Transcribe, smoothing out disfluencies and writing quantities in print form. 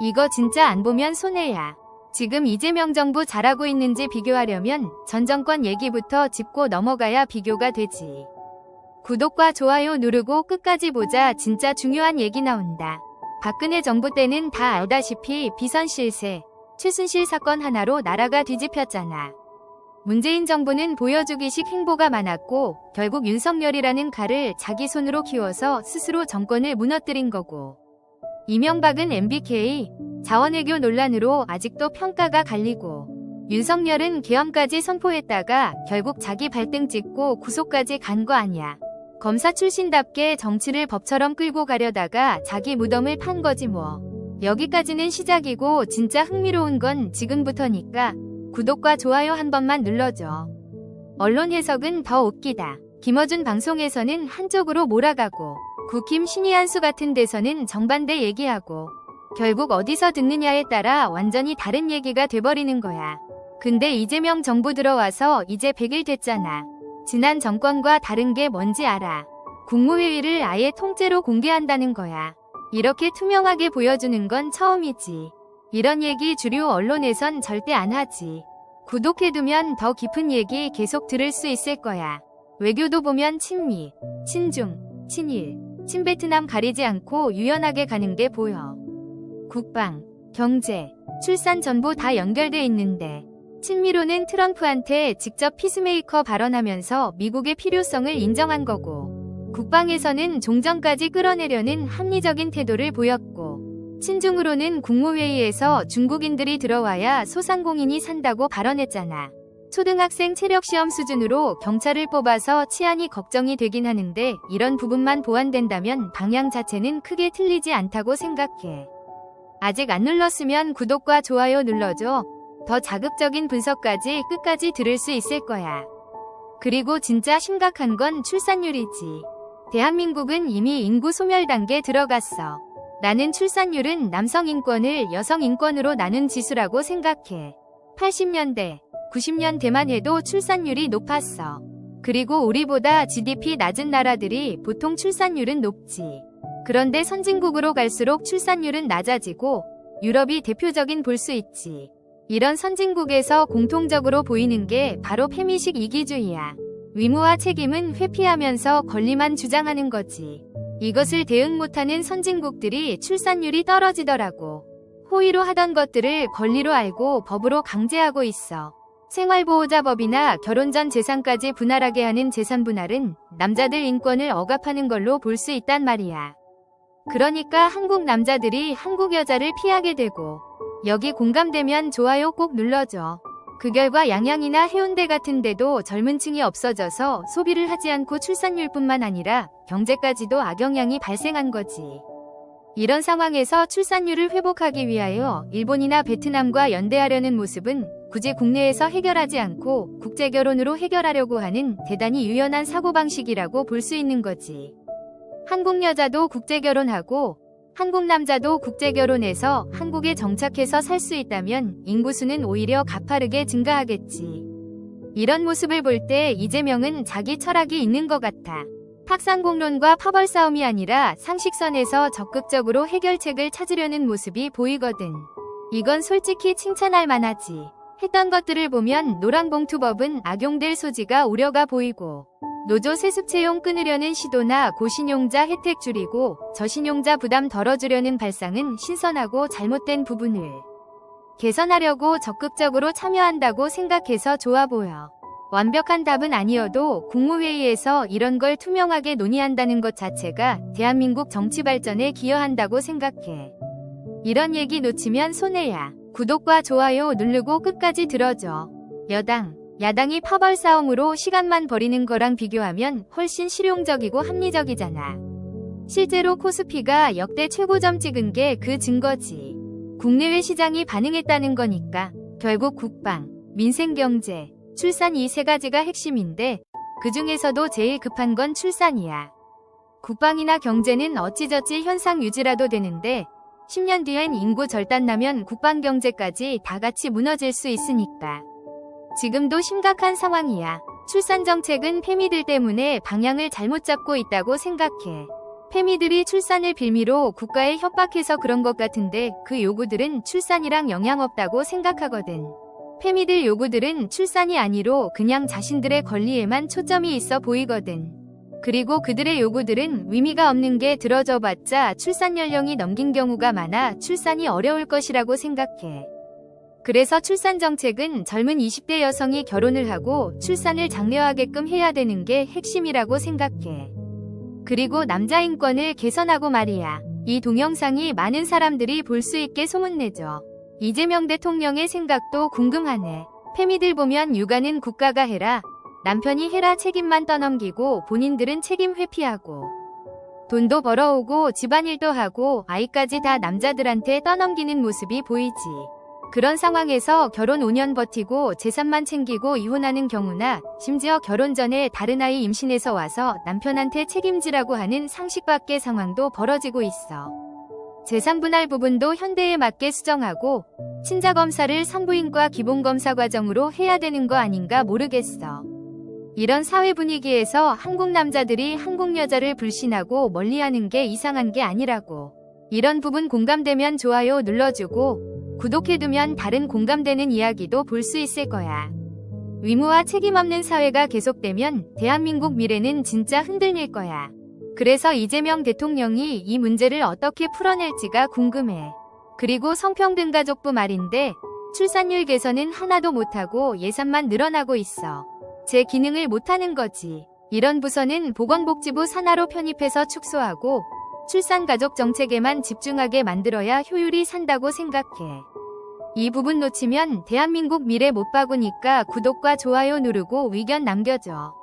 이거 진짜 안 보면 손해야. 지금 이재명 정부 잘하고 있는지 비교하려면 전 정권 얘기부터 짚고 넘어가야 비교가 되지. 구독과 좋아요 누르고 끝까지 보자. 진짜 중요한 얘기 나온다. 박근혜 정부 때는 다 알다시피 비선 실세, 최순실 사건 하나로 나라가 뒤집혔잖아. 문재인 정부는 보여주기식 행보가 많았고 결국 윤석열이라는 칼을 자기 손으로 키워서 스스로 정권을 무너뜨린 거고, 이명박은 MBK, 자원외교 논란으로 아직도 평가가 갈리고, 윤석열은 계엄까지 선포했다가 결국 자기 발등 찍고 구속까지 간 거 아냐. 검사 출신답게 정치를 법처럼 끌고 가려다가 자기 무덤을 판 거지 뭐. 여기까지는 시작이고 진짜 흥미로운 건 지금부터니까 구독과 좋아요 한 번만 눌러줘. 언론 해석은 더 웃기다. 김어준 방송에서는 한쪽으로 몰아가고, 국힘 신의 한수 같은 데서는 정반대 얘기하고, 결국 어디서 듣느냐에 따라 완전히 다른 얘기가 돼버리는 거야. 근데 이재명 정부 들어와서 이제 100일 됐잖아. 지난 정권과 다른 게 뭔지 알아. 국무회의를 아예 통째로 공개한다는 거야. 이렇게 투명하게 보여주는 건 처음이지. 이런 얘기 주류 언론에선 절대 안 하지. 구독해두면 더 깊은 얘기 계속 들을 수 있을 거야. 외교도 보면 친미, 친중, 친일, 친베트남 가리지 않고 유연하게 가는 게 보여. 국방, 경제, 출산 전부 다 연결돼 있는데, 친미로는 트럼프한테 직접 피스메이커 발언하면서 미국의 필요성을 인정한 거고, 국방에서는 종전까지 끌어내려는 합리적인 태도를 보였고, 친중으로는 국무회의에서 중국인들이 들어와야 소상공인이 산다고 발언했잖아. 초등학생 체력시험 수준으로 경찰을 뽑아서 치안이 걱정이 되긴 하는데 이런 부분만 보완된다면 방향 자체는 크게 틀리지 않다고 생각해. 아직 안 눌렀으면 구독과 좋아요 눌러줘. 더 자극적인 분석까지 끝까지 들을 수 있을 거야. 그리고 진짜 심각한 건 출산율이지. 대한민국은 이미 인구 소멸 단계에 들어갔어. 나는 출산율은 남성 인권을 여성 인권으로 나눈 지수라고 생각해. 80년대, 90년대만 해도 출산율이 높았어. 그리고 우리보다 GDP 낮은 나라들이 보통 출산율은 높지. 그런데 선진국으로 갈수록 출산율은 낮아지고 유럽이 대표적인 볼 수 있지. 이런 선진국에서 공통적으로 보이는 게 바로 페미식 이기주의야. 의무와 책임은 회피하면서 권리만 주장하는 거지. 이것을 대응 못하는 선진국들이 출산율이 떨어지더라고. 호의로 하던 것들을 권리로 알고 법으로 강제하고 있어. 생활보호자법이나 결혼 전 재산까지 분할하게 하는 재산 분할은 남자들 인권을 억압하는 걸로 볼 수 있단 말이야. 그러니까 한국 남자들이 한국 여자를 피하게 되고, 여기 공감되면 좋아요 꼭 눌러줘. 그 결과 양양이나 해운대 같은 데도 젊은 층이 없어져서 소비를 하지 않고 출산율뿐만 아니라 경제까지도 악영향이 발생한 거지. 이런 상황에서 출산율을 회복하기 위하여 일본이나 베트남과 연대하려는 모습은 굳이 국내에서 해결하지 않고 국제결혼으로 해결하려고 하는 대단히 유연한 사고방식이라고 볼 수 있는 거지. 한국 여자도 국제결혼하고 한국 남자도 국제결혼해서 한국에 정착해서 살 수 있다면 인구수는 오히려 가파르게 증가하겠지. 이런 모습을 볼 때 이재명은 자기 철학이 있는 것 같아. 탁상공론과 파벌 싸움이 아니라 상식선에서 적극적으로 해결책을 찾으려는 모습이 보이거든. 이건 솔직히 칭찬할 만하지. 했던 것들을 보면 노란봉투법은 악용될 소지가 우려가 보이고, 노조 세습 채용 끊으려는 시도나 고신용자 혜택 줄이고 저신용자 부담 덜어주려는 발상은 신선하고 잘못된 부분을 개선하려고 적극적으로 참여한다고 생각해서 좋아 보여. 완벽한 답은 아니어도 국무회의에서 이런 걸 투명하게 논의한다는 것 자체가 대한민국 정치 발전에 기여한다고 생각해. 이런 얘기 놓치면 손해야. 구독과 좋아요 누르고 끝까지 들어줘. 여당, 야당이 파벌 싸움으로 시간만 버리는 거랑 비교하면 훨씬 실용적이고 합리적이잖아. 실제로 코스피가 역대 최고점 찍은 게 그 증거지. 국내외 시장이 반응했다는 거니까. 결국 국방, 민생경제, 출산 이 세 가지가 핵심인데 그 중에서도 제일 급한 건 출산이야. 국방이나 경제는 어찌저찌 현상 유지라도 되는데 10년 뒤엔 인구 절단 나면 국방 경제까지 다 같이 무너질 수 있으니까. 지금도 심각한 상황이야. 출산 정책은 페미들 때문에 방향을 잘못 잡고 있다고 생각해. 페미들이 출산을 빌미로 국가에 협박해서 그런 것 같은데 그 요구들은 출산이랑 영향 없다고 생각하거든. 페미들 요구들은 출산이 아니로 그냥 자신들의 권리에만 초점이 있어 보이거든. 그리고 그들의 요구들은 의미가 없는 게 들어져 봤자 출산 연령이 넘긴 경우가 많아 출산이 어려울 것이라고 생각해. 그래서 출산 정책은 젊은 20대 여성이 결혼을 하고 출산을 장려하게끔 해야 되는 게 핵심이라고 생각해. 그리고 남자 인권을 개선하고 말이야. 이 동영상이 많은 사람들이 볼 수 있게 소문내죠. 이재명 대통령의 생각도 궁금하네. 페미들 보면 육아는 국가가 해라. 남편이 해라 책임만 떠넘기고 본인들은 책임 회피하고 돈도 벌어오고 집안일도 하고 아이까지 다 남자들한테 떠넘기는 모습이 보이지. 그런 상황에서 결혼 5년 버티고 재산만 챙기고 이혼하는 경우나 심지어 결혼 전에 다른 아이 임신해서 와서 남편한테 책임지라고 하는 상식 밖의 상황도 벌어지고 있어. 재산 분할 부분도 현대에 맞게 수정하고 친자검사를 산부인과 기본검사 과정으로 해야 되는 거 아닌가 모르겠어. 이런 사회 분위기에서 한국 남자들이 한국 여자를 불신하고 멀리하는 게 이상한 게 아니라고. 이런 부분 공감되면 좋아요 눌러주고 구독해두면 다른 공감되는 이야기도 볼 수 있을 거야. 의무와 책임 없는 사회가 계속되면 대한민국 미래는 진짜 흔들릴 거야. 그래서 이재명 대통령이 이 문제를 어떻게 풀어낼지가 궁금해. 그리고 성평등 가족부 말인데 출산율 개선은 하나도 못하고 예산만 늘어나고 있어. 제 기능을 못하는 거지. 이런 부서는 보건복지부 산하로 편입해서 축소하고 출산가족 정책에만 집중하게 만들어야 효율이 산다고 생각해. 이 부분 놓치면 대한민국 미래 못 바꾸니까 구독과 좋아요 누르고 의견 남겨줘.